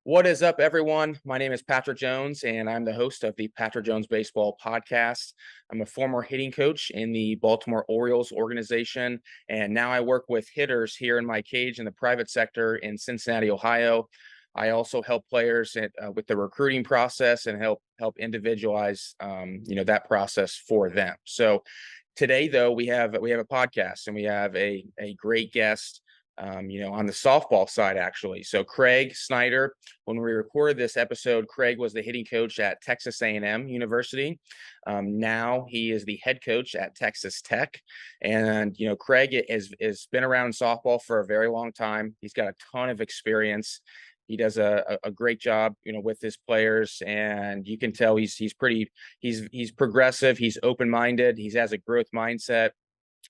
What is up, everyone? My name is Patrick Jones, and I'm the host of the Patrick Jones Baseball Podcast. I'm a former hitting coach in the Baltimore Orioles organization, and now I work with hitters here in my cage in the private sector in Cincinnati, Ohio. I also help players with the recruiting process and help individualize, that process for them. So today, though, we have a podcast and we have a great guest, on the softball side, actually. So Craig Snider, when we recorded this episode, Craig was the hitting coach at Texas A&M University. Now he is the head coach at Texas Tech, and Craig has been around softball for a very long time. He's got a ton of experience. He does a great job, with his players, and you can tell he's progressive, he's open-minded, he has a growth mindset,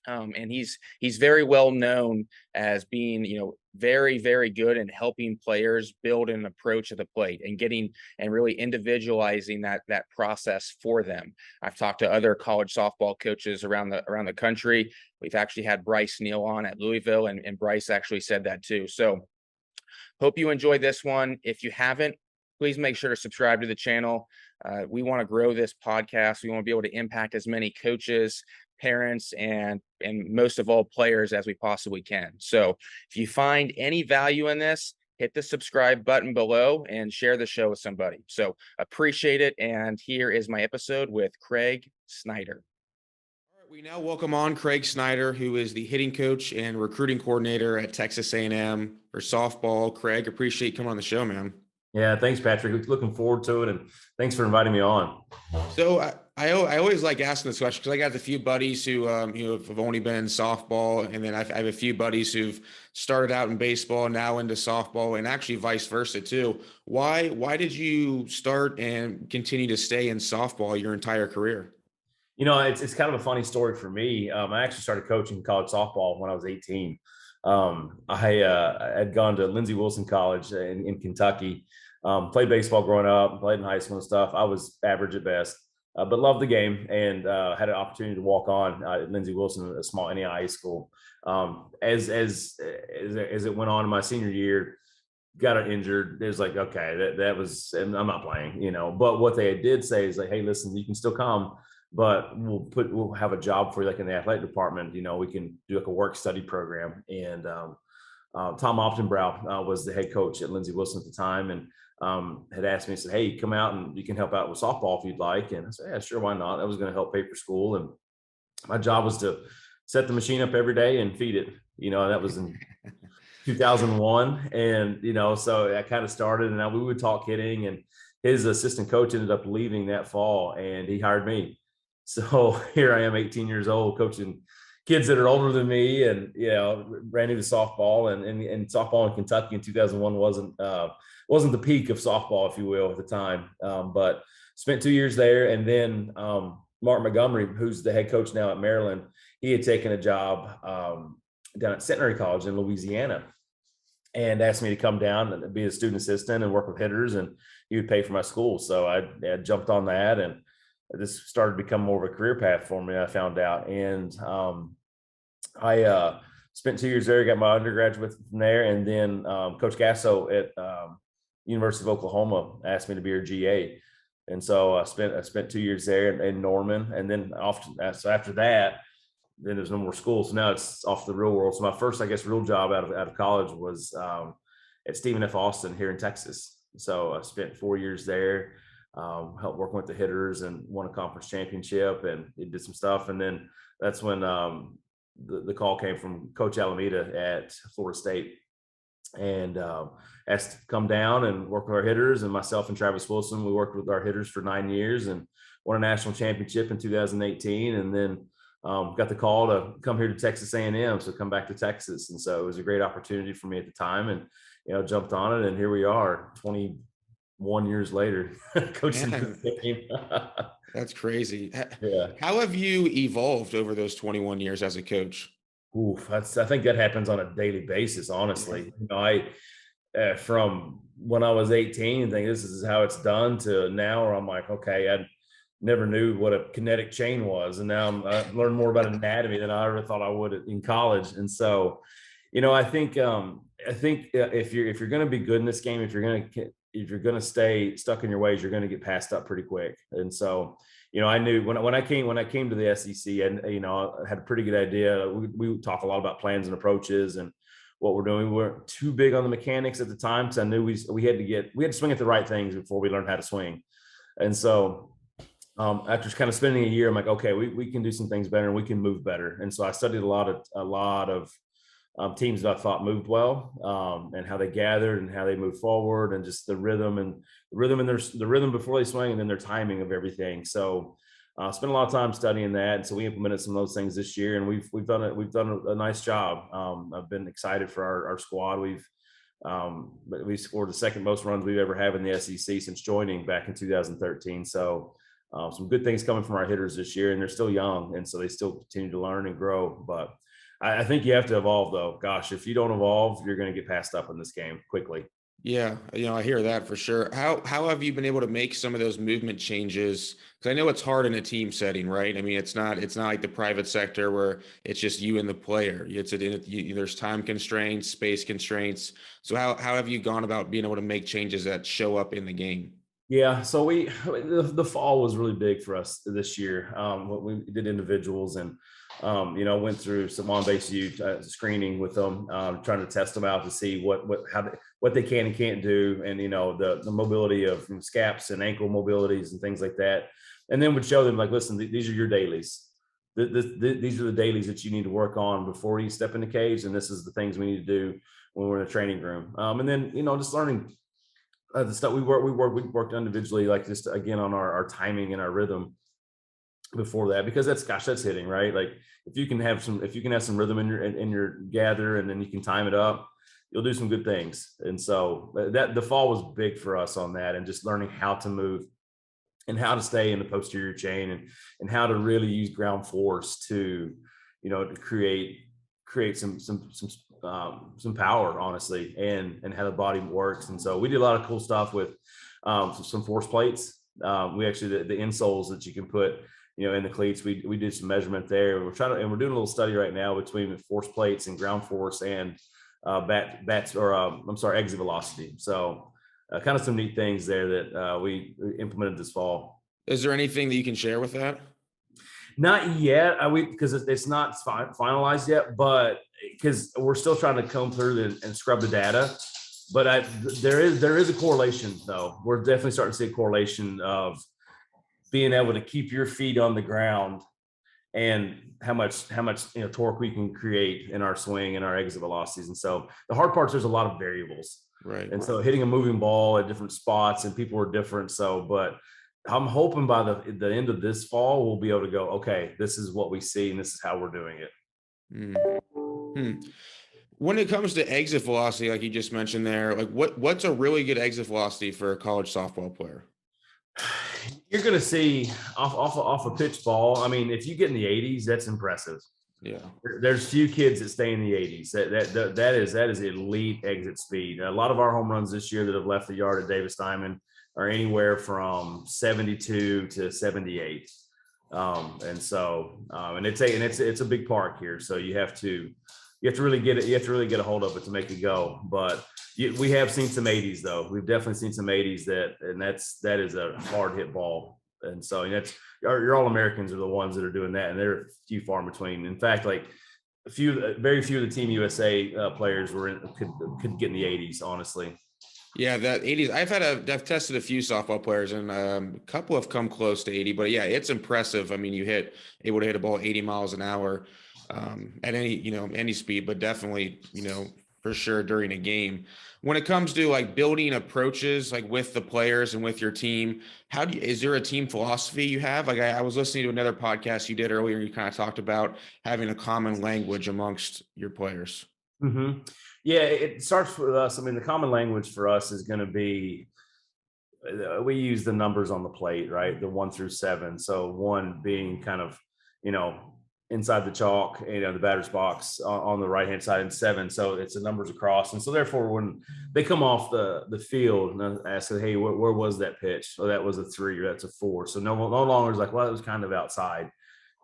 and he's very well known as being, very, very good in helping players build an approach at the plate and getting and really individualizing that process for them. I've talked to other college softball coaches around the country. We've actually had Bryce Neal on at Louisville, and Bryce actually said that too. So hope you enjoyed this one. If you haven't, please make sure to subscribe to the channel. We want to grow this podcast. We want to be able to impact as many coaches, parents, and most of all players as we possibly can. So if you find any value in this, hit the subscribe button below and share the show with somebody. So appreciate it. And here is my episode with Craig Snider. All right, we now welcome on Craig Snider, who is the hitting coach and recruiting coordinator at Texas A&M for softball. Craig, appreciate you coming on the show, man. Yeah, thanks, Patrick. Looking forward to it, and thanks for inviting me on. So I always like asking this question because I got a few buddies who have only been in softball, and then I have a few buddies who've started out in baseball, now into softball, and actually vice versa too. Why did you start and continue to stay in softball your entire career? It's kind of a funny story for me. I actually started coaching college softball when I was 18. I had gone to Lindsey Wilson College in Kentucky. Played baseball growing up, played in high school and stuff. I was average at best, but loved the game and had an opportunity to walk on at Lindsey Wilson, a small NAIA high school. As it went on in my senior year, got injured. It was like, okay, that was, and I'm not playing, But what they did say is like, hey, listen, you can still come, but we'll have a job for you, like in the athletic department. We can do like a work study program. And Tom Optenbrow was the head coach at Lindsey Wilson at the time, and had asked me, said, hey, come out and you can help out with softball if you'd like. And I said, yeah, sure, why not? That was going to help pay for school. And my job was to set the machine up every day and feed it, and that was in 2001. And, so I kind of started, and we would talk hitting, and his assistant coach ended up leaving that fall and he hired me. So here I am, 18 years old, coaching kids that are older than me, and brand new to softball, and softball in Kentucky in 2001 wasn't the peak of softball, if you will, at the time. But spent 2 years there, and then Mark Montgomery, who's the head coach now at Maryland, he had taken a job down at Cincinnati College in Louisiana, and asked me to come down and be a student assistant and work with hitters, and he would pay for my school. So I jumped on that, and this started to become more of a career path for me, I found out. And I spent 2 years there, got my undergraduate from there. And then Coach Gasso at University of Oklahoma asked me to be her GA. And so I spent 2 years there in Norman. And then so after that, then there's no more school. So now it's off to the real world. So my first, I guess, real job out of college was at Stephen F. Austin here in Texas. So I spent 4 years there. Helped working with the hitters and won a conference championship, and it did some stuff. And then that's when the call came from Coach Alameda at Florida State, and asked to come down and work with our hitters. And myself and Travis Wilson, we worked with our hitters for 9 years and won a national championship in 2018. And then got the call to come here to Texas A&M, so come back to Texas. And so it was a great opportunity for me at the time, and jumped on it. And here we are, 21 years later, coaching the team. That's crazy. Yeah. How have you evolved over those 21 years as a coach? Oof, I think that happens on a daily basis, honestly. I from when I was 18 think this is how it's done, to now where I'm like, okay, I never knew what a kinetic chain was, and now I learned more about anatomy than I ever thought I would in college. And so, I think if you're going to be good in this game, if you're going to if you're going to stay stuck in your ways, you're going to get passed up pretty quick. And so, I knew when I came to the SEC, and I had a pretty good idea. We talk a lot about plans and approaches and what we're doing. We weren't too big on the mechanics at the time, because I knew we had to swing at the right things before we learned how to swing. And so after kind of spending a year, I'm like, okay, we can do some things better and we can move better. And so I studied a lot of teams that I thought moved well, and how they gathered and how they moved forward, and just the rhythm and the rhythm before they swing, and then their timing of everything. So spent a lot of time studying that, and so we implemented some of those things this year, and we've done a nice job. I've been excited for our squad. We scored the second most runs we've ever had in the SEC since joining back in 2013. So some good things coming from our hitters this year, and they're still young, and so they still continue to learn and grow. But I think you have to evolve, though. Gosh, if you don't evolve, you're going to get passed up in this game quickly. Yeah, I hear that for sure. How have you been able to make some of those movement changes? Because I know it's hard in a team setting, right? I mean, it's not like the private sector where it's just you and the player. There's time constraints, space constraints. So how have you gone about being able to make changes that show up in the game? Yeah, so the fall was really big for us this year. What we did individuals, and went through some on-base screening with them, trying to test them out to see what they can and can't do, and the mobility of scaps and ankle mobilities and things like that, and then would show them, like, listen, these are your dailies. These are the dailies that you need to work on before you step in the cage, and this is the things we need to do when we're in a training room. And then just learning the stuff we worked individually, like just again on our timing and our rhythm before that, because that's hitting, right? Like if you can have some rhythm in your gather, and then you can time it up, you'll do some good things. And so that the fall was big for us on that, and just learning how to move and how to stay in the posterior chain, and how to really use ground force to to create some power, honestly, and how the body works. And so we did a lot of cool stuff with some force plates. We actually, the insoles that you can put in the cleats, we did some measurement there. We're doing a little study right now between force plates and ground force, and exit velocity. So kind of some neat things there that we implemented this fall. Is there anything that you can share with that? Not yet, because it's not finalized yet, but because we're still trying to comb through and scrub the data. But there is a correlation, though. We're definitely starting to see a correlation of being able to keep your feet on the ground, and how much torque we can create in our swing and our exit velocities. And so the hard part is there's a lot of variables, right? And so hitting a moving ball at different spots, and people are different. So, but I'm hoping by the end of this fall, we'll be able to go, okay, this is what we see, and this is how we're doing it. Mm-hmm. When it comes to exit velocity, like you just mentioned there, like what's a really good exit velocity for a college softball player? You're going to see off a pitch ball. I mean, if you get in the 80s, that's impressive. Yeah, there's few kids that stay in the 80s. That is elite exit speed. A lot of our home runs this year that have left the yard at Davis Diamond are anywhere from 72 to 78. And so, and it's a big park here. So you have to really get it. You have to really get a hold of it to make it go. But we have seen some 80s, though. We've definitely seen some 80s that is a hard hit ball. And so that's your All-Americans are the ones that are doing that, and they're few far in between. In fact, like very few of the Team USA players could get in the 80s, honestly. Yeah, that 80s. I've tested a few softball players, and a couple have come close to 80. But yeah, it's impressive. I mean, able to hit a ball 80 miles an hour at any speed, but definitely for sure during a game. When it comes to like building approaches, like with the players and with your team, is there a team philosophy you have? Like I was listening to another podcast you did earlier, and you kind of talked about having a common language amongst your players. Mm-hmm. Yeah, it starts with us. I mean, the common language for us is going to be, we use the numbers on the plate, right? The 1 through 7. So 1 being kind of, inside the chalk, the batter's box on the right-hand side, and 7. So it's the numbers across. And so therefore, when they come off the field and ask, hey, where was that pitch? Oh, that was a 3, or that's a 4. So no longer is like, well, it was kind of outside,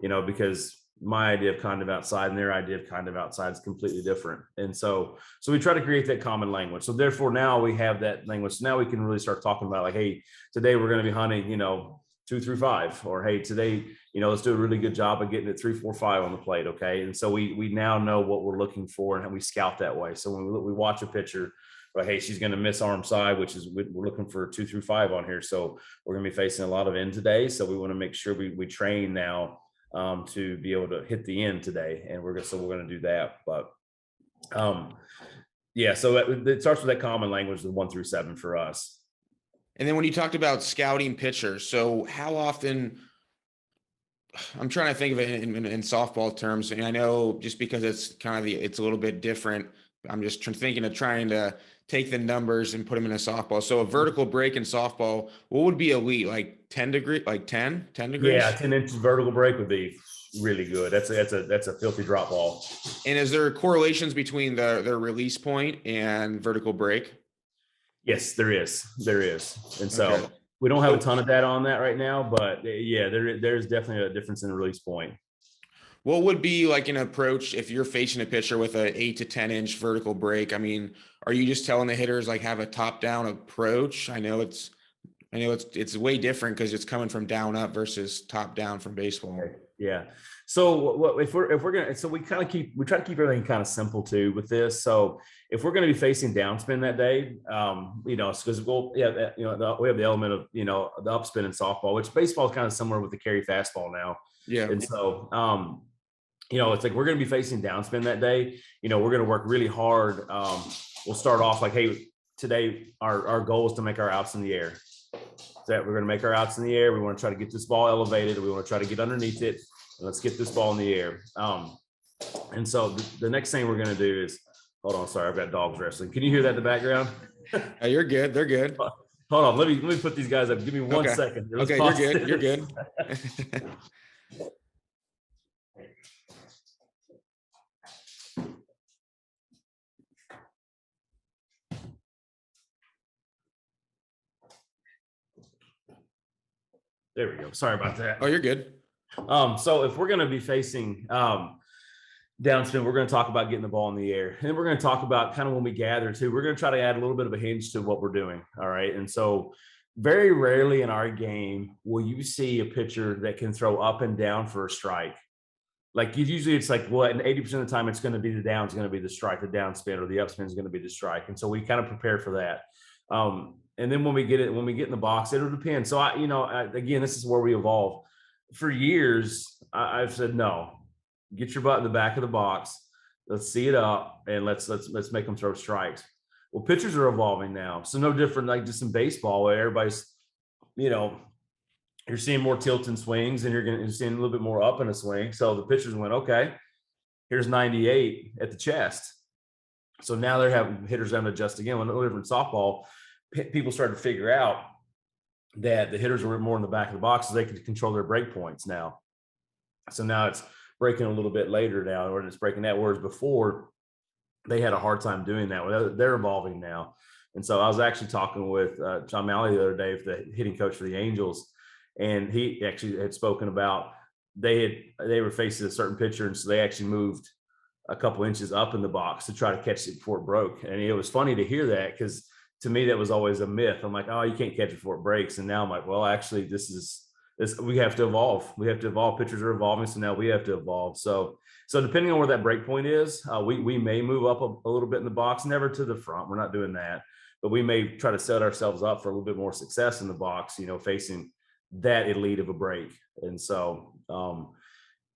because my idea of kind of outside and their idea of kind of outside is completely different. And so we try to create that common language. So therefore now we have that language. So now we can really start talking about like, hey, today we're going to be hunting, 2 through 5, or hey, today, let's do a really good job of getting it 3, 4, 5 on the plate. Okay. And so we now know what we're looking for and we scout that way. So when we watch a pitcher, but hey, she's going to miss arm side, which is we're looking for 2 through 5 on here. So we're going to be facing a lot of end today. So we want to make sure we train now to be able to hit the end today. And we're going to do that. But yeah, so it starts with that common language, the 1 through 7 for us. And then when you talked about scouting pitchers, so how often, I'm trying to think of it in softball terms, and I know just because it's it's a little bit different, I'm just thinking of trying to take the numbers and put them in a softball. So a vertical break in softball, what would be elite? Like 10 degrees, like 10 degrees? Yeah, 10 inches vertical break would be really good. That's a filthy drop ball. And is there correlations between their release point and vertical break? Yes, there is. And so okay. We don't have a ton of data on that right now, but yeah, there's definitely a difference in the release point. What would be like an approach if you're facing a pitcher with an 8 to 10 inch vertical break? I mean, are you just telling the hitters like have a top down approach? I know it's way different because it's coming from down up versus top down from baseball. Okay. Yeah. So if we're gonna, so we try to keep everything kind of simple too with this. So if we're going to be facing downspin that day, because we have the element of the upspin in softball, which baseball is kind of similar with the carry fastball now. Yeah. And so it's like we're going to be facing downspin that day. We're going to work really hard. We'll start off like, hey, today our goal is to make our outs in the air. That we're going to make our outs in the air. We want to try to get this ball elevated. We want to try to get underneath it. And let's get this ball in the air. And so the next thing we're going to do is, hold on, sorry, I've got dogs wrestling. Can you hear that in the background? You're good. They're good. Hold on, let me put these guys up. Give me one second. Okay, you're good. You're good. There we go. Sorry about that. Oh, you're good. So if we're going to be facing downspin, we're going to talk about getting the ball in the air. And then we're going to talk about kind of when we gather too, we're going to try to add a little bit of a hinge to what we're doing. All right. And so very rarely in our game will you see a pitcher that can throw up and down for a strike. Like usually it's like what, and 80% of the time it's going to be the down is going to be the strike, the downspin, or the upspin is going to be the strike. And so we kind of prepare for that. And then when we get in the box, it'll depend. So again, this is where we evolve. For years, I've said, no, get your butt in the back of the box. Let's see it up and let's make them throw strikes. Well, pitchers are evolving now. So no different, like just in baseball where everybody's, you're seeing more tilt in swings and you're seeing a little bit more up in a swing. So the pitchers went, okay, here's 98 at the chest. So now they're having hitters having to adjust again. When they live in softball, people started to figure out that the hitters were more in the back of the box so they could control their break points now. So now it's breaking a little bit later now, or it's breaking that. Whereas before they had a hard time doing that. They're evolving now. And so I was actually talking with John Malley the other day, the hitting coach for the Angels. And he actually had spoken about they were facing a certain pitcher. And so they actually moved a couple inches up in the box to try to catch it before it broke. And it was funny to hear that because to me, that was always a myth. I'm like, oh, you can't catch it before it breaks. And now I'm like, well, actually, this we have to evolve. We have to evolve. Pitchers are evolving. So now we have to evolve. So depending on where that break point is, we may move up a little bit in the box, never to the front. We're not doing that. But we may try to set ourselves up for a little bit more success in the box, facing that elite of a break. And so, and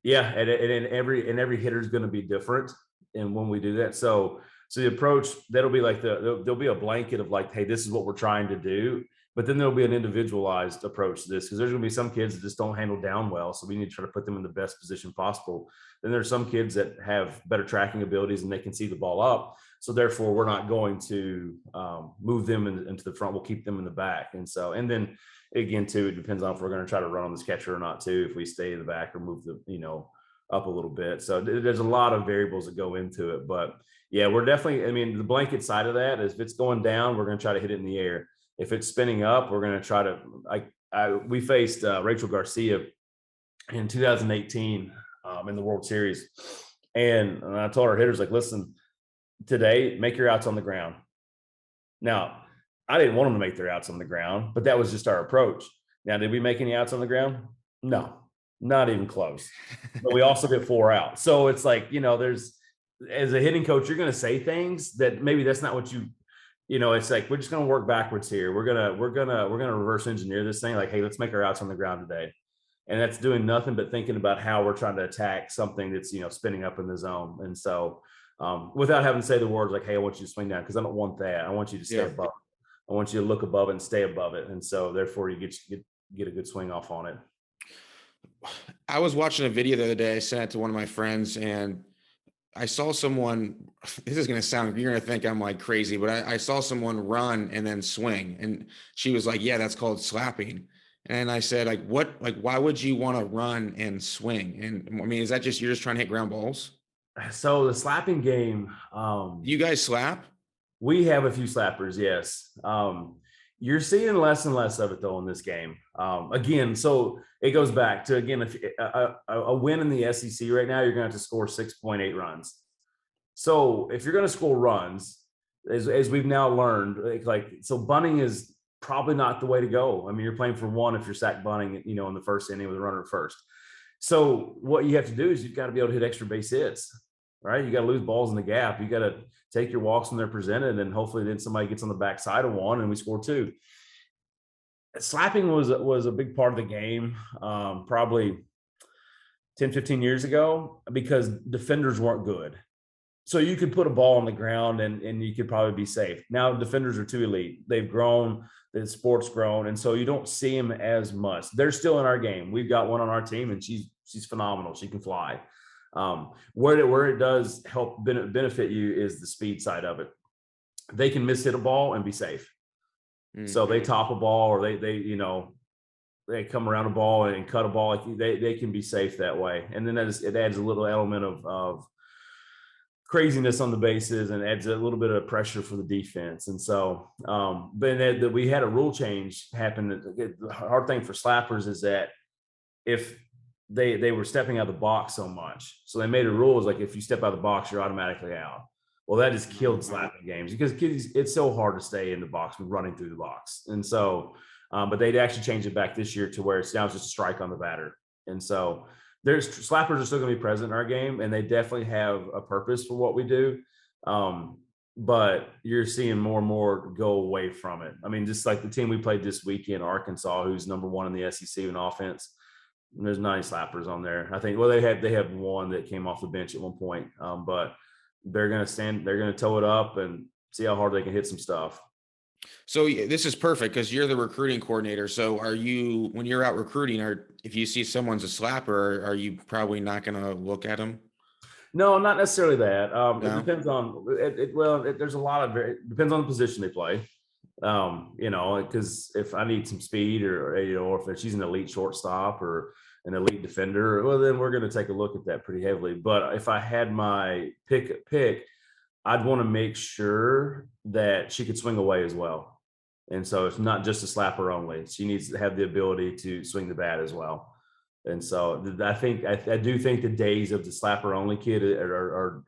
every hitter is going to be different. And when we do that, so the approach, that'll be like there'll be a blanket of like, hey, this is what we're trying to do. But then there'll be an individualized approach to this because there's going to be some kids that just don't handle down well. So we need to try to put them in the best position possible. Then there's some kids that have better tracking abilities and they can see the ball up. So therefore, we're not going to move them into the front. We'll keep them in the back. And then again, too, it depends on if we're going to try to run on this catcher or not, too, if we stay in the back or move up a little bit. So there's a lot of variables that go into it. But yeah, we're definitely, the blanket side of that is if it's going down, we're going to try to hit it in the air. If it's spinning up, we're going to try to, we faced Rachel Garcia in 2018. in the World Series. And I told our hitters, like, listen, today, make your outs on the ground. Now, I didn't want them to make their outs on the ground, but that was just our approach. Now, did we make any outs on the ground? No, not even close. But we also get 4 out. So it's like, there's, as a hitting coach, you're going to say things that maybe that's not what it's like, we're just going to work backwards here. We're going to reverse engineer this thing. Like, hey, let's make our outs on the ground today. And that's doing nothing but thinking about how we're trying to attack something that's, spinning up in the zone. And so, without having to say the words like, hey, I want you to swing down, because I don't want that. I want you to stay above it. I want you to look above it and stay above it. And so therefore you get a good swing off on it. I was watching a video the other day. I sent it to one of my friends, and I saw someone, this is going to sound, you're going to think I'm like crazy, but I saw someone run and then swing. And she was like, yeah, that's called slapping. And I said, why would you want to run and swing? And I mean, is that just, you're just trying to hit ground balls? So the slapping game, you guys slap? We have a few slappers. Yes. You're seeing less and less of it though in this game. Again, so it goes back to, again, if a win in the SEC right now, you're going to have to score 6.8 runs. So if you're going to score runs, as we've now learned, so bunting is probably not the way to go. I mean, you're playing for 1 if you're sack bunting, in the first inning with a runner at first. So what you have to do is you've got to be able to hit extra base hits, right? You got to lose balls in the gap. You got to take your walks when they're presented, and hopefully then somebody gets on the backside of 1 and we score 2. Slapping was a big part of the game, probably 10, 15 years ago, because defenders weren't good. So you could put a ball on the ground and you could probably be safe. Now defenders are too elite. They've grown, the sport's grown, and so you don't see them as much. They're still in our game. We've got one on our team, and she's phenomenal. She can fly. Where it does help benefit you is the speed side of it. They can miss-hit a ball and be safe. Mm-hmm. So they top a ball, or they come around a ball and cut a ball. They can be safe that way. And then it adds a little element of craziness on the bases and adds a little bit of pressure for the defense. And so, but we had a rule change happen. The hard thing for slappers is that if they were stepping out of the box so much, so they made a rule is like, if you step out of the box, you're automatically out. Well, that just killed slapping games, because it's so hard to stay in the box when running through the box. And so, but they'd actually changed it back this year to where it's now just a strike on the batter. And so slappers are still going to be present in our game, and they definitely have a purpose for what we do. But you're seeing more and more go away from it. I mean, just like the team we played this weekend, Arkansas, who's number 1 in the SEC in offense. And there's 90 slappers on there. I think, well, they have one that came off the bench at one point, but they're going to toe it up and see how hard they can hit some stuff. So this is perfect, because you're the recruiting coordinator. So when you're out recruiting, or if you see someone's a slapper, are you probably not going to look at them? No, not necessarily that. No? It depends on there's a lot of it depends on the position they play. Because if I need some speed, or if she's an elite shortstop or an elite defender, well, then we're going to take a look at that pretty heavily. But if I had my pick, I'd want to make sure that she could swing away as well. And so it's not just a slapper only. She needs to have the ability to swing the bat as well. And so I do think the days of the slapper only kid are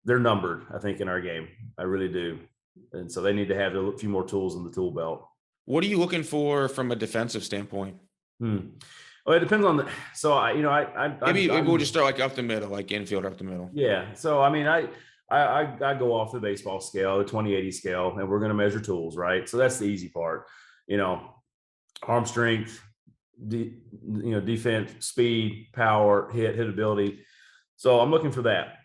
they're numbered, I think, in our game. I really do. And so they need to have a few more tools in the tool belt. What are you looking for from a defensive standpoint? Well, it depends on maybe we'll just start like up the middle, like infield up the middle. Yeah. So, I mean, I go off the baseball scale, the 20/80 scale, and we're going to measure tools, right? So that's the easy part, arm strength, defense, speed, power, hit ability. So I'm looking for that,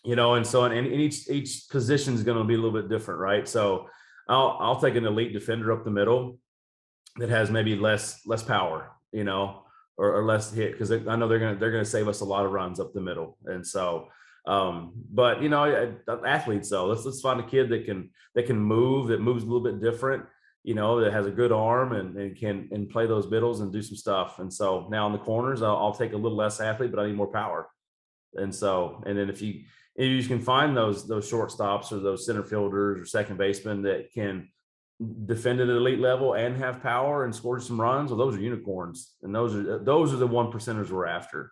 and so and each position is going to be a little bit different, right? So I'll take an elite defender up the middle that has maybe less power, or less hit, because I know they're gonna save us a lot of runs up the middle. And so, but athletes though, let's find a kid that can move, that moves a little bit different, that has a good arm and can play those middles and do some stuff. And so now in the corners, I'll take a little less athlete, but I need more power. And so, and then if you can find those shortstops or those center fielders or second basemen that can defended at elite level and have power and scored some runs, well, those are unicorns, and those are the 1%ers we're after.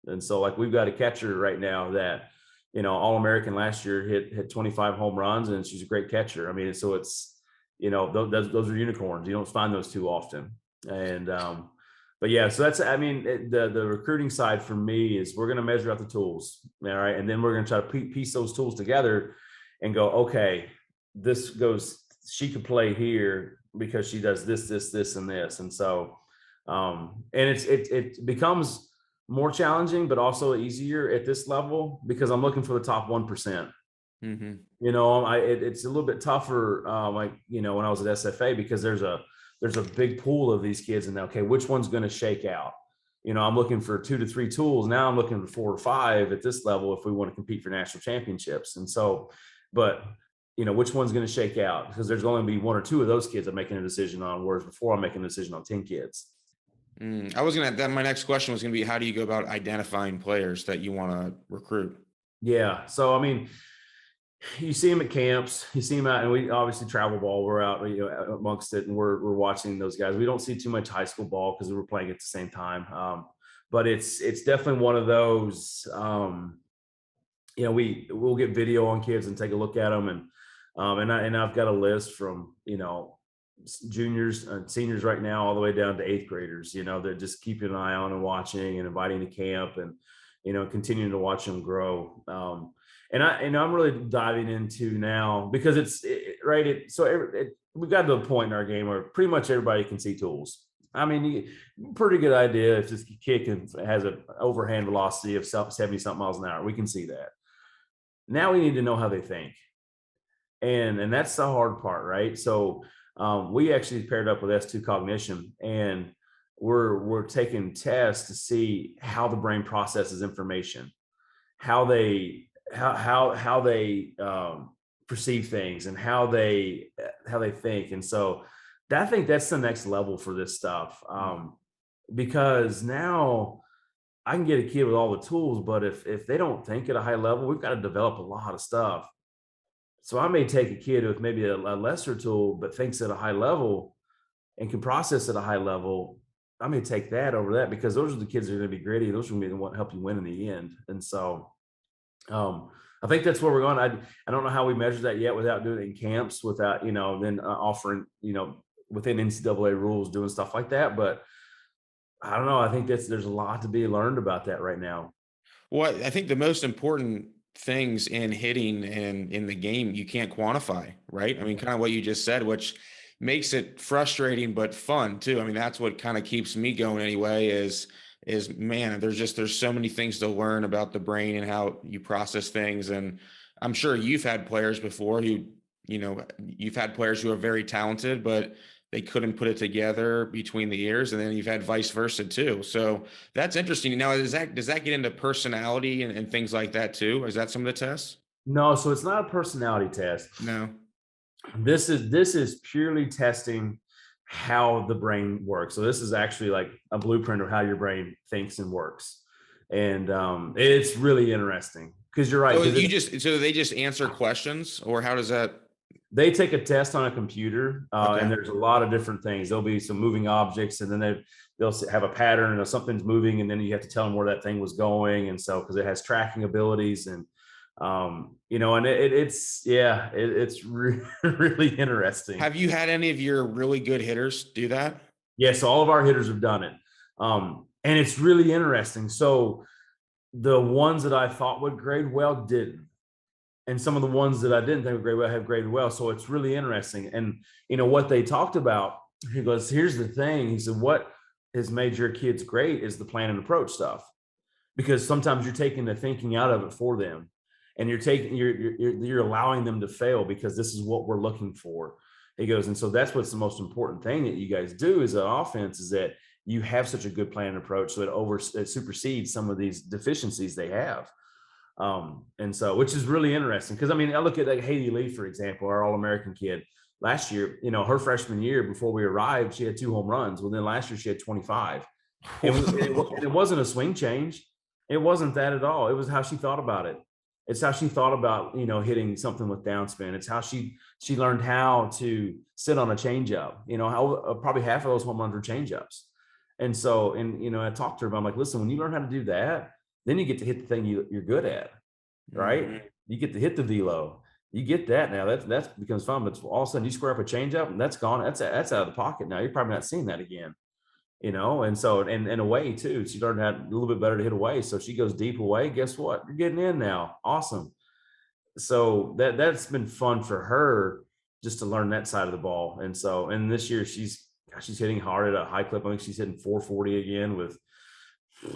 And so, like, we've got a catcher right now that, All-American last year, hit 25 home runs, and she's a great catcher. I mean, so it's, those are unicorns. You don't find those too often. And but yeah, so that's, I mean, the recruiting side for me is we're going to measure out the tools, all right, and then we're going to try to piece those tools together and go, okay, she could play here because she does this, and this. And so, and it becomes more challenging, but also easier at this level because I'm looking for the top 1%. Mm-hmm. It's a little bit tougher, when I was at SFA, because there's a big pool of these kids, and okay, which one's going to shake out? I'm looking for 2 to 3 tools. Now I'm looking for 4 or 5 at this level if we want to compete for national championships. And so, but which one's going to shake out? Because there's only be 1 or 2 of those kids I'm making a decision on, whereas before I'm making a decision on 10 kids. My next question was going to be, how do you go about identifying players that you want to recruit? Yeah. So, I mean, you see them at camps, you see them out, and we obviously travel ball. We're out, amongst it, and we're watching those guys. We don't see too much high school ball because we're playing at the same time. But it's definitely one of those, we'll get video on kids and take a look at them. And I've got a list from, juniors and seniors right now, all the way down to 8th graders, that just keeping an eye on and watching and inviting to camp and, continuing to watch them grow. And I'm really diving into now because we've got to a point in our game where pretty much everybody can see tools. I mean, pretty good idea if this kid has an overhand velocity of 70 something miles an hour, we can see that. Now we need to know how they think. And that's the hard part, right? So we actually paired up with S2 Cognition, and we're taking tests to see how the brain processes information, how they perceive things, and how they think. And so I think that's the next level for this stuff, because now I can get a kid with all the tools, but if they don't think at a high level, we've got to develop a lot of stuff. So I may take a kid with maybe a lesser tool, but thinks at a high level and can process at a high level. I may take that over that, because those are the kids that are going to be gritty. Those are going to be the ones help you win in the end. And so I think that's where we're going. I don't know how we measure that yet without doing it in camps, without, then offering, within NCAA rules, doing stuff like that. But I don't know. I think there's a lot to be learned about that right now. Well, I think the most important things in hitting and in the game, you can't quantify, right? I mean, kind of what you just said, which makes it frustrating, but fun too. I mean, that's what kind of keeps me going anyway, is man, there's so many things to learn about the brain and how you process things. And I'm sure you've had players before who, you've had players who are very talented, but they couldn't put it together between the ears. And then you've had vice versa too. So that's interesting. Now, does that get into personality and things like that too? Is that some of the tests? No, so it's not a personality test. No. This is purely testing how the brain works. So this is actually like a blueprint of how your brain thinks and works. And it's really interesting, because you're right. So they just answer questions, or how does that? They take a test on a computer, Okay. and there's a lot of different things. There'll be some moving objects, and then they'll have a pattern, and something's moving, and then you have to tell them where that thing was going. And so, because it has tracking abilities, and and it's really interesting. Have you had any of your really good hitters do that? Yes, all of our hitters have done it, and it's really interesting. So the ones that I thought would grade well didn't. And some of the ones that I didn't think would grade well have graded well. So it's really interesting. And, what they talked about, he goes, here's the thing. He said, what has made your kids great is the plan and approach stuff. Because sometimes you're taking the thinking out of it for them. And you're allowing them to fail, because this is what we're looking for. He goes, and so that's what's the most important thing that you guys do as an offense, is that you have such a good plan and approach, so it supersedes some of these deficiencies they have. And so, which is really interesting, because I mean, I look at like Haiti Lee, for example, our All-American kid last year. Her freshman year, before we arrived, she had 2 home runs. Well, then last year she had 25. It wasn't a swing change. It wasn't that at all. It was how she thought about it. It's how she thought about, hitting something with downspin. It's how she learned how to sit on a changeup. How probably half of those home runs are changeups. And so, I talked to her about, I'm like, listen, when you learn how to do that, then you get to hit the thing you're good at, right? Mhm. You get to hit the velo. You get that now. That becomes fun. But all of a sudden, you square up a changeup, and that's gone. That's out of the pocket now. You're probably not seeing that again. And so and away too. She learned how a little bit better to hit away. So she goes deep away. Guess what? You're getting in now. Awesome. So that's been fun for her just to learn that side of the ball. And this year she's hitting hard at a high clip. I think she's hitting 440 again with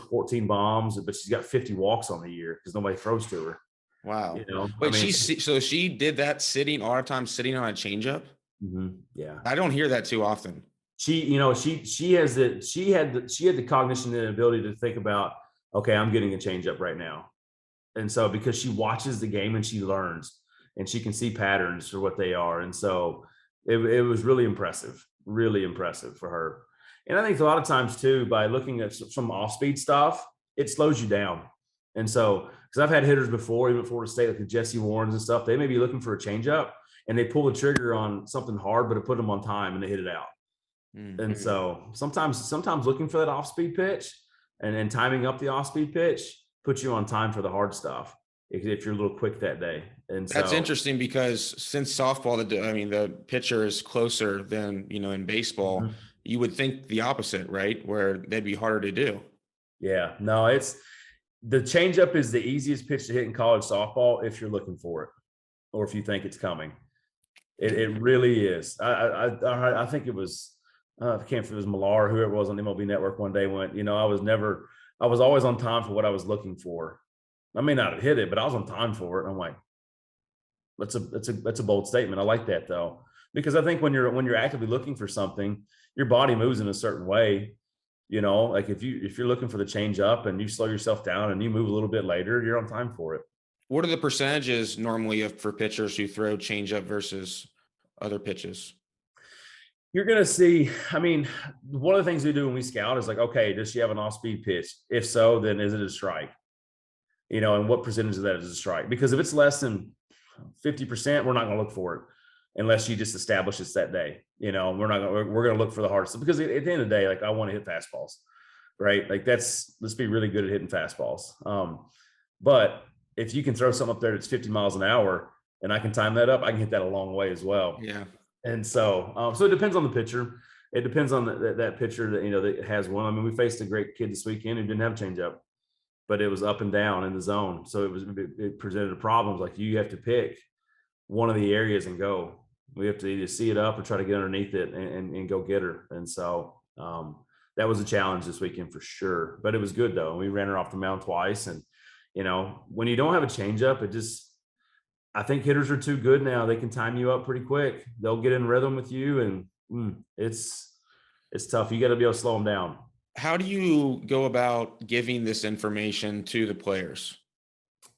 14 bombs, but she's got 50 walks on the year because nobody throws to her. Wow. I Wait, mean, so she did that sitting all the time, sitting on a changeup? yeah. I don't hear that too often. She has she had the cognition and ability to think about, okay, I'm getting a changeup right now. And so because she watches the game and she learns and she can see patterns for what they are. And so it was really impressive for her. And I think a lot of times too, by looking at some off-speed stuff, it slows you down. And so, because I've had hitters before, even at Florida State, like the Jesse Warrens and stuff, they may be looking for a changeup and they pull the trigger on something hard, but it put them on time and they hit it out. And so sometimes looking for that off-speed pitch and timing up the off-speed pitch puts you on time for the hard stuff if you're a little quick that day. And that's interesting because since softball, the pitcher is closer than, in baseball, you would think the opposite, right? Where they'd be harder to do. Yeah, no, it's the changeup is the easiest pitch to hit in college softball if you're looking for it or if you think it's coming. It really is. I think it was, I can't remember if it was Millar or whoever it was on MLB Network one day went, I was always on time for what I was looking for. I may not have hit it, but I was on time for it. And I'm like, that's a bold statement. I like that though, because I think when you're actively looking for something, your body moves in a certain way. Like if you're looking for the change up and you slow yourself down and you move a little bit later, you're on time for it. What are the percentages normally for pitchers who throw changeup versus other pitches? You're going to see, one of the things we do when we scout is like, okay, does she have an off-speed pitch? If so, then is it a strike? And what percentage of that is a strike? Because if it's less than 50%, we're not going to look for it unless she just establishes that day. We're going to look for the hardest, because at the end of the day, like, I want to hit fastballs, right? Like let's be really good at hitting fastballs. But if you can throw something up there that's 50 miles an hour and I can time that up, I can hit that a long way as well. Yeah. And so, so it depends on the pitcher. It depends on that pitcher that, that has one. We faced a great kid this weekend who didn't have a changeup, but it was up and down in the zone. So it presented problems. Like, you have to pick one of the areas and go. We have to either see it up or try to get underneath it and go get her. And so that was a challenge this weekend for sure. But it was good though. We ran her off the mound twice. And, when you don't have a changeup, I think hitters are too good now. They can time you up pretty quick. They'll get in rhythm with you, and it's tough. You got to be able to slow them down. How do you go about giving this information to the players?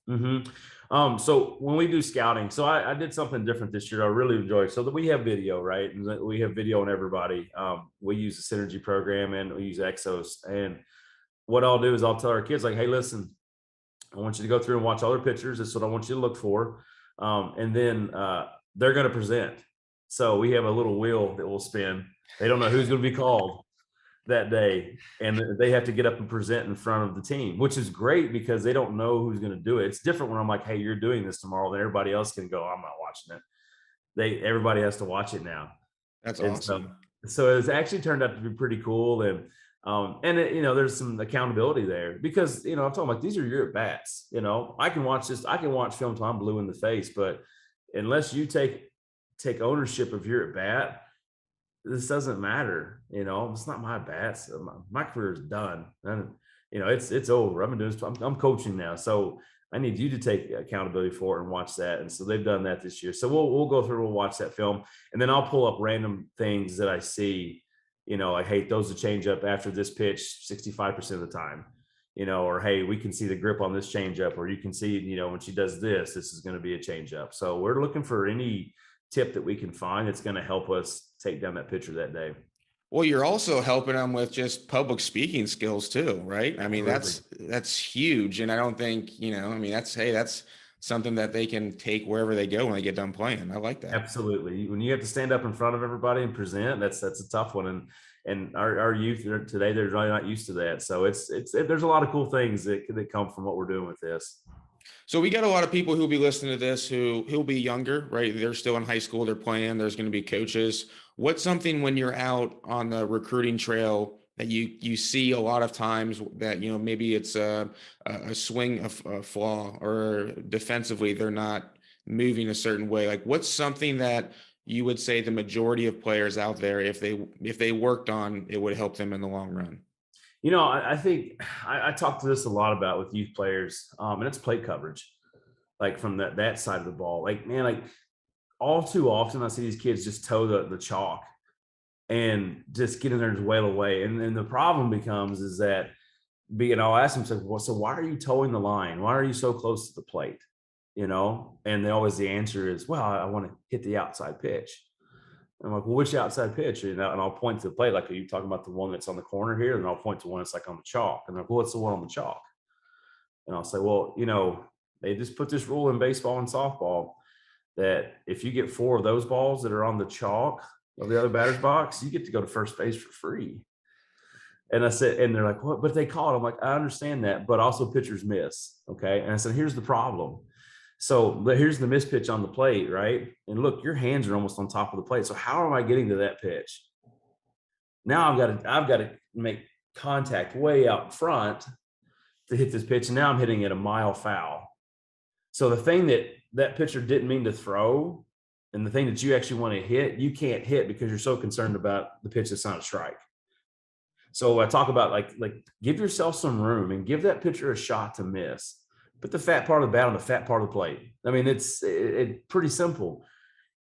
So when we do scouting, so I did something different this year. I really enjoyed. So that we have video, right? And we have video on everybody. We use the Synergy program and we use Exos. And what I'll do is I'll tell our kids, like, hey, listen, I want you to go through and watch all their pictures. That's what I want you to look for. And then they're going to present. So we have a little wheel that will spin. They don't know who's going to be called that day, and they have to get up and present in front of the team, which is great because they don't know who's going to do it. It's different when I'm like, hey, you're doing this tomorrow, then everybody else can go, I'm not watching it. Everybody has to watch it now. That's awesome. So it's actually turned out to be pretty cool. And there's some accountability there because, I'm talking like, these are your at bats. I can watch film till I'm blue in the face, but unless you take ownership of your at bat, this doesn't matter. It's not my bats. My career is done. And, it's over. I've been doing this. I'm coaching now. So I need you to take accountability for it and watch that. And so they've done that this year. So we'll go through, we'll watch that film, and then I'll pull up random things that I see, like, hey, throws the change up after this pitch 65% of the time, or, hey, we can see the grip on this change up, or you can see, when she does this is going to be a change up. So we're looking for any tip that we can find that's going to help us take down that pitcher that day. Well, you're also helping them with just public speaking skills too, right? That's huge. And I don't think, that's something that they can take wherever they go when they get done playing. I like that. Absolutely. When you have to stand up in front of everybody and present, that's a tough one. And our youth today, they're really not used to that. So there's a lot of cool things that come from what we're doing with this. So we got a lot of people who'll be listening to this who'll be younger, right? They're still in high school, they're playing, there's going to be coaches. What's something when you're out on the recruiting trail that you see a lot of times that, maybe it's a swing, a flaw, or defensively they're not moving a certain way? Like, what's something that you would say the majority of players out there, if they worked on, it would help them in the long run? I think I talk to this a lot about with youth players, and it's plate coverage, like from that side of the ball. Like, man, like all too often I see these kids just toe the chalk and just get in there and just wail away. And then the problem becomes is that I'll ask them, well, so why are you towing the line? Why are you so close to the plate? And the answer is, well, I want to hit the outside pitch. I'm like, well, which outside pitch? And I'll point to the plate. Like, are you talking about the one that's on the corner here? And I'll point to one that's like on the chalk. And they're like, well, what's the one on the chalk? And I'll say, well, they just put this rule in baseball and softball that if you get 4 of those balls that are on the chalk of the other batter's box, you get to go to first base for free. And I said, and they're like, what? But they call it. I'm like, I understand that, but also pitchers miss. Okay. And I said, here's the problem. So here's the miss pitch on the plate, right? And look, your hands are almost on top of the plate. So how am I getting to that pitch? Now I've got to make contact way out front to hit this pitch. And now I'm hitting it a mile foul. So the thing that pitcher didn't mean to throw, and the thing that you actually want to hit, you can't hit because you're so concerned about the pitch that's not a strike. So I talk about like give yourself some room and give that pitcher a shot to miss. Put the fat part of the bat on the fat part of the plate. I mean, it's pretty simple.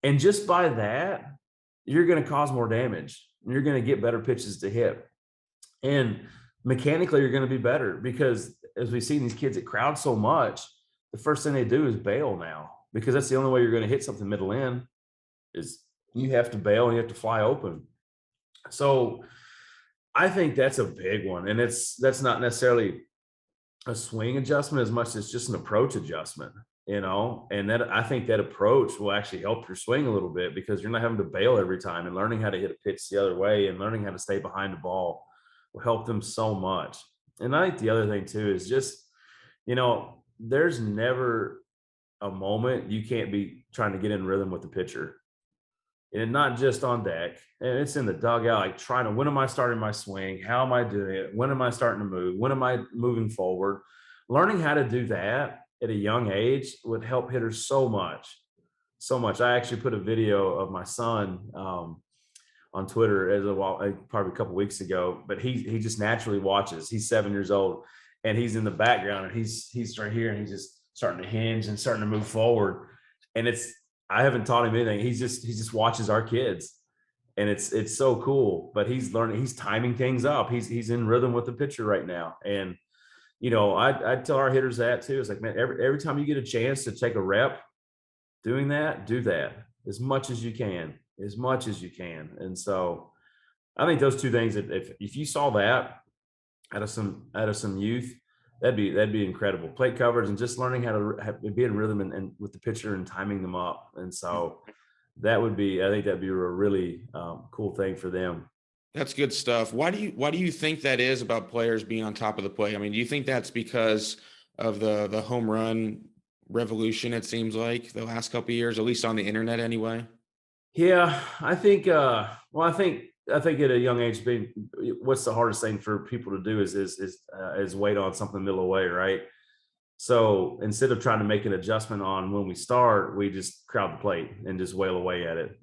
And just by that, you're going to cause more damage. You're going to get better pitches to hit. And mechanically, you're going to be better because as we see these kids that crowd so much, the first thing they do is bail now, because that's the only way you're going to hit something middle in is you have to bail and you have to fly open. So I think that's a big one. And that's not necessarily a swing adjustment as much as just an approach adjustment, and that I think that approach will actually help your swing a little bit because you're not having to bail every time, and learning how to hit a pitch the other way and learning how to stay behind the ball will help them so much. And I think the other thing too is just, there's never a moment you can't be trying to get in rhythm with the pitcher. And not just on deck, and it's in the dugout, like trying to, when am I starting my swing? How am I doing it? When am I starting to move? When am I moving forward? Learning how to do that at a young age would help hitters so much, so much. I actually put a video of my son on Twitter probably a couple weeks ago, but he just naturally watches. He's 7 years old, and he's in the background, and he's right here, and he's just starting to hinge and starting to move forward. And I haven't taught him anything. He just watches our kids, and it's so cool. But he's learning, he's timing things up. He's in rhythm with the pitcher right now. And I tell our hitters that too. It's like, man, every time you get a chance to take a rep doing that, do that as much as you can, And so I think those two things, if you saw that out of some youth, that'd be incredible. Plate coverage and just learning how to be in rhythm and with the pitcher and timing them up. And so I think that'd be a really cool thing for them. That's good stuff. Why do you think that is about players being on top of the plate? I mean, do you think that's because of the home run revolution? It seems like the last couple of years, at least on the internet anyway. Yeah, I think, I think at a young age, what's the hardest thing for people to do is wait on something middle away, right? So instead of trying to make an adjustment on when we start, we just crowd the plate and just wail away at it.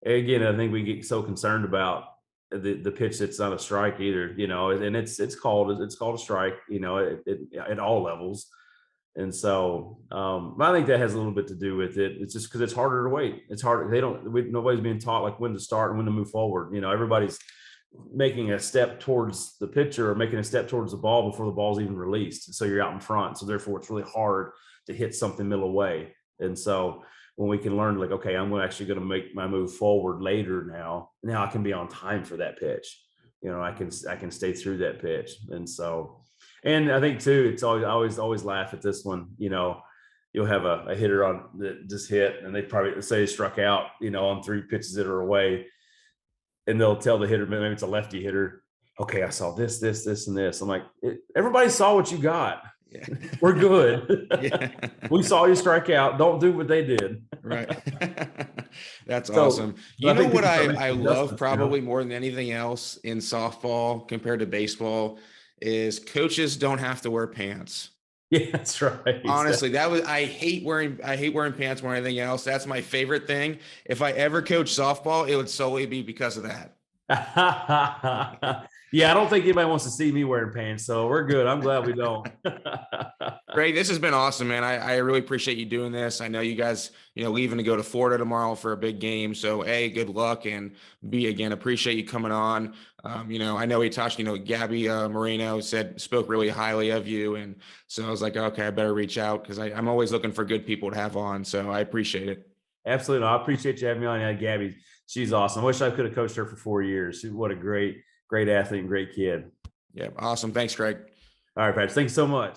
Again, I think we get so concerned about the pitch that's not a strike either. And it's called a strike. At all levels. And so I think that has a little bit to do with it. It's just because it's harder to wait. It's hard. Nobody's being taught like when to start and when to move forward. Everybody's making a step towards the pitcher or making a step towards the ball before the ball's even released. And so you're out in front. So therefore it's really hard to hit something middle away. And so when we can learn like, okay, I'm actually going to make my move forward later now I can be on time for that pitch. I can stay through that pitch. And so, and I think too, it's always laugh at this one. you'll have a hitter on that just hit, and they probably say they struck out, on 3 pitches that are away, and they'll tell the hitter, maybe it's a lefty hitter, okay, I saw this, and this. I'm like, everybody saw what you got. Yeah. We're good. Yeah. We saw you strike out. Don't do what they did. Right. That's awesome. You know what I love probably more than anything else in softball compared to baseball is coaches don't have to wear pants. Yeah, that's right. Honestly, I hate wearing pants more than anything else. That's my favorite thing. If I ever coach softball, it would solely be because of that. Yeah, I don't think anybody wants to see me wearing pants, so we're good. I'm glad we don't. Greg, this has been awesome, man. I really appreciate you doing this. I know you guys, leaving to go to Florida tomorrow for a big game. So A, good luck, and B, again, appreciate you coming on. I know we talked, Gabby Moreno spoke really highly of you. And so I was like, okay, I better reach out because I'm always looking for good people to have on. So I appreciate it. Absolutely. I appreciate you having me on. Yeah, Gabby, she's awesome. I wish I could have coached her for 4 years. What a great athlete and great kid. Yeah. Awesome. Thanks, Greg. All right, Patrick. Thanks so much.